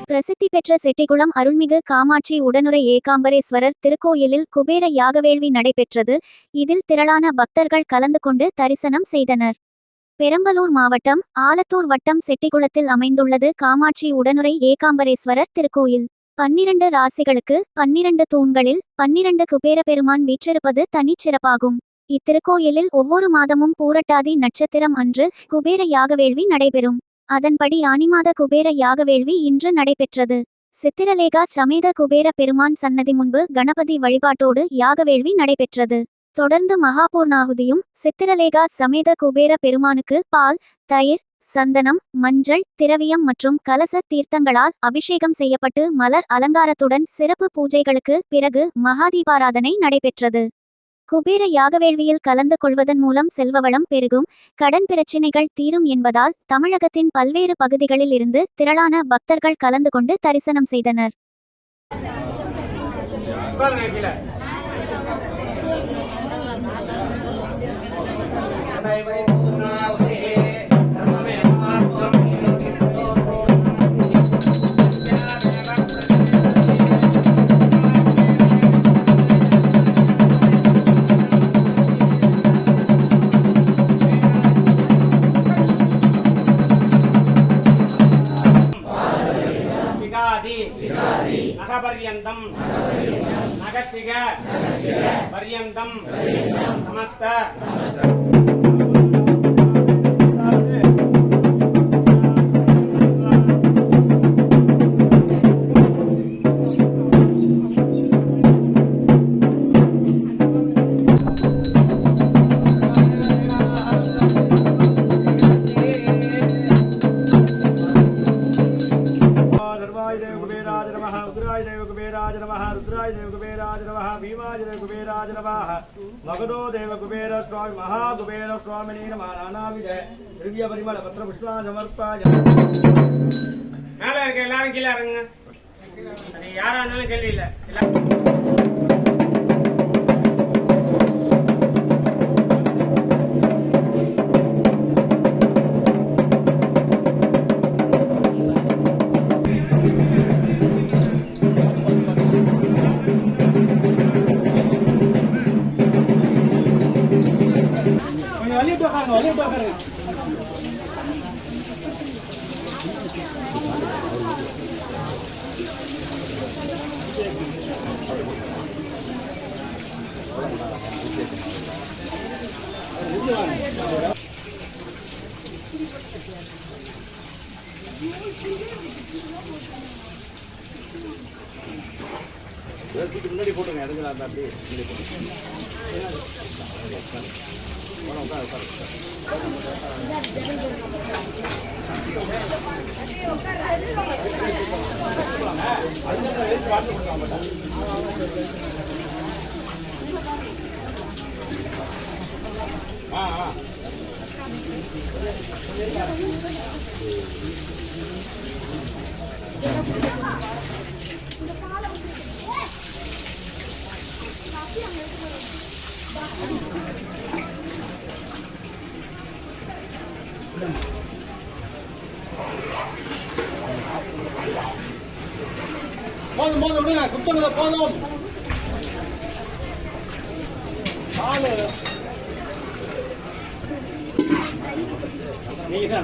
பிரசித்தி பெற்ற செட்டிகுளம் அருள்மிகு காமாட்சி உடனுறை ஏகாம்பரேஸ்வரர் திருக்கோயிலில் குபேர யாகவேள்வி நடைபெற்றது. இதில் திரளான பக்தர்கள் கலந்து கொண்டு தரிசனம் செய்தனர். பெரம்பலூர் மாவட்டம் ஆலத்தூர் வட்டம் செட்டிகுளத்தில் அமைந்துள்ளது காமாட்சி உடனுறை ஏகாம்பரேஸ்வரர் திருக்கோயில். 12 ராசிகளுக்கு 12 தூண்களில் 12 குபேர பெருமான் வீற்றிருப்பது தனிச்சிறப்பாகும். இத்திருக்கோயிலில் ஒவ்வொரு மாதமும் பூரட்டாதி நட்சத்திரம் அன்று குபேர யாகவேள்வி நடைபெறும். அதன்படி ஆனிமாத குபேர யாகவேள்வி இன்று நடைபெற்றது. சித்திரலேகா சமேத குபேர பெருமான் சன்னதி முன்பு கணபதி வழிபாட்டோடு யாகவேள்வி நடைபெற்றது. தொடர்ந்து மகாபூர்ணாகுதியும் சித்திரலேகா சமேத குபேர பெருமானுக்கு பால், தயிர், சந்தனம், மஞ்சள், திரவியம் மற்றும் கலச தீர்த்தங்களால் அபிஷேகம் செய்யப்பட்டு மலர் அலங்காரத்துடன் சிறப்பு பூஜைகளுக்கு பிறகு மகாதீபாராதனை நடைபெற்றது. குபேர யாகவேள்வியில் கலந்து கொள்வதன் மூலம் செல்வவளம் பெருகும், கடன் பிரச்சினைகள் தீரும் என்பதால் தமிழகத்தின் பல்வேறு பகுதிகளில் இருந்து திரளான பக்தர்கள் கலந்து கொண்டு தரிசனம் செய்தனர். నగపర్యంతం నగశిగ పర్యంతం సమస్త रुद्राय देव कुबेराज नमः रुद्राय देव कुबेराज नमः भीमाय देव कुबेराज नमः मगधो देव कुबेर स्वामी महाकुबेर स्वामिने नमः नानाविध दिव्य परिमल पत्र पुष्पान् समर्पयामि. மேல இருக்க எல்லாரும் கீழ இறங்குங்க. அது யாரா இருந்தாலும் கேள்வி இல்ல. முன்னாடி போட்டுங்க எடுங்க அப்படியே போதும் போதும் விடுங்க, குத்துனது போதும். பாலு நீங்க